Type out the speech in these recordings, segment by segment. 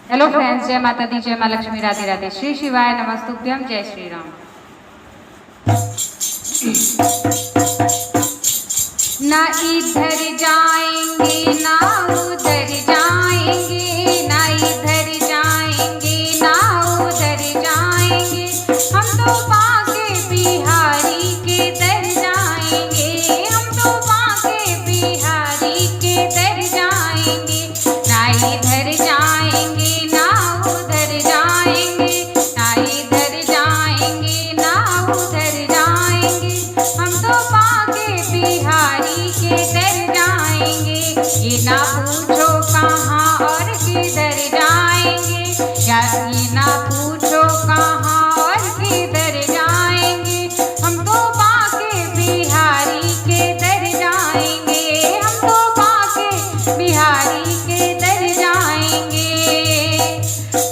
Hello friends, जय माता दी, जय माँ लक्ष्मी, राधे राधे, श्री शिवाय नमस्तुभ्यम, जय श्री राम। ना इधर जाएंगे ना उधर जाएंगे, ना इधर जाएंगे ना उधर जाएंगे, हम तो बांके बिहारी के दर जाएंगे, हम तो बांके बिहारी के दर जाएंगे। ना इधर जाएंगे ना उधर जाएंगे, ना इधर जाएंगे ना उधर जाएंगे, हम तो बांके बिहारी के दर जाएंगे। ये ना पूछो कहाँ और किधर जाएंगे, या ये ना पूछो कहाँ और किधर जाएंगे, हम तो बांके बिहारी के दर जाएंगे, हम तो बांके बिहारी के दर जाएंगे।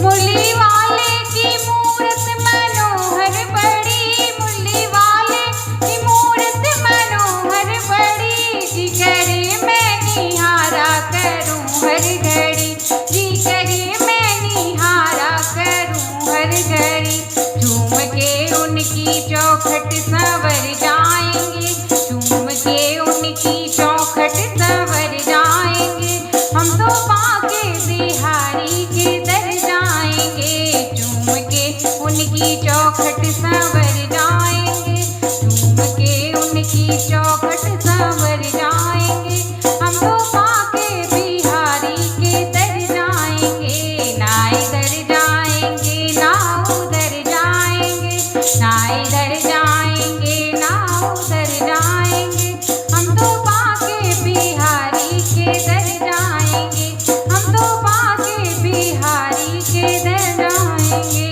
मुरली वाले की मूरत मनोहर बड़ी, मुरली वाले की मूरत मनोहर बड़ी, जी करे मैं निहारा करूं हर घड़ी, जी करे मैं निहारा करूं हर घड़ी। झूम के उनकी चौखट संवर जाएंगे, झूम के उनकी चौखट संवर जाएंगे, हम तो बांके बिहारी के दर जाएंगे। झूम के उनकी चौखट संवर जाएंगे, झूम के उनकी चौखट संवर जाएंगे, हम तो बांके बिहारी के दर जाएंगे। ना इधर जाएंगे ना उधर जाएंगे, ना इधर जाएंगे ना उधर जाएंगे, हम तो बांके बिहारी के दर जाएंगे, हम तो बांके बिहारी के दर जाएंगे।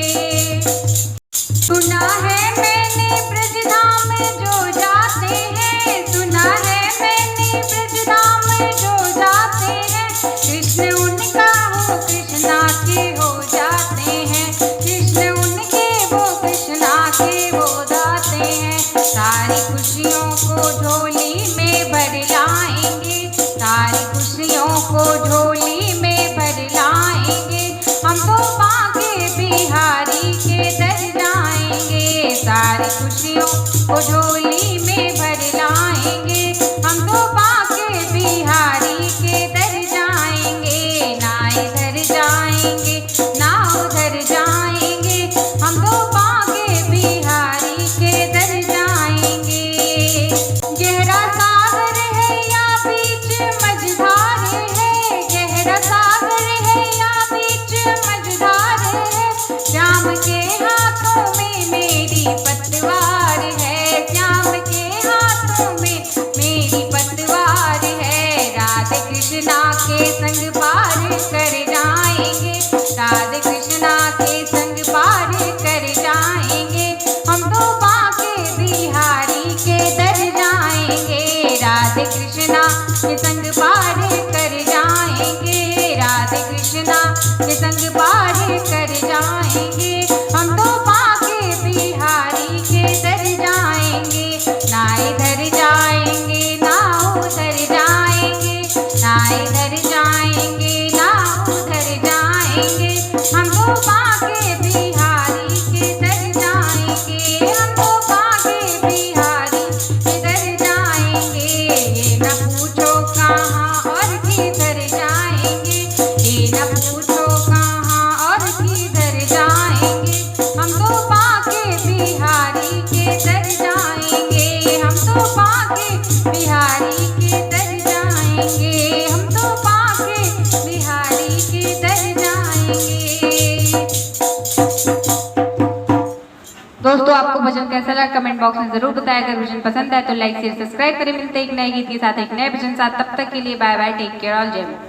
सुना है मैंने ब्रजधाम जो जाते हैं, सुना है मैंने ब्रजधाम जो जाते हैं, कृष्ण उनका वो कृष्णा के हो जाते हैं, कृष्ण उनके वो कृष्णा के हो जाते हैं। सारी खुशियों को झोली में भर लाएंगे, सारी खुशियों को झोली में भर लाएंगे, हम तो बांके बिहारी के दर जाएंगे। सारी खुशियों को झोली में भर लाएंगे, हम तो बांके बिहारी के दर जाएंगे। ना इधर जाएंगे ना उधर जाएंगे, हम तो बांके बिहारी के दर जाएंगे। गहरा सागर है या बीच मझधार है, गहरा सागर है या बीच मझधार है, श्याम के हाथों में मेरी पतवार है, श्याम के हाथों में मेरी पतवार है। राधे कृष्णा के संग पार कर जाएंगे, राधे कृष्णा के संग पार कर जाएंगे, हम तो बांके बिहारी के दर जाएंगे। राधे कृष्णा के संग पार कर जाएंगे, राधे कृष्णा के संग पार कर जाएंगे, हम तो बांके बिहारी के दर जाएंगे। ना इधर जाएंगे ना उधर जाएंगे, ना इधर जाएंगे ना उधर जाएंगे, हम तो बांके बिहारी के दर जाएंगे, हम तो बांके बिहारी के दर जाएंगे। ये न पूछो कहाँ और किधर जाएंगे, ये न पूछो कहाँ और किधर जाएंगे, हम तो बांके बिहारी के दर जाएंगे, हम तो बांके बिहारी के दर जाएंगे, हम तो बांके बिहारी के दर जाएंगे। दोस्तों, आपको भजन कैसा लगा कमेंट बॉक्स में जरूर बताएं। अगर भजन पसंद आए तो लाइक शेयर सब्सक्राइब करें। मिलते हैं एक नए गीत के साथ, एक नए भजन साथ। तब तक के लिए bye bye, take care, all जय मां।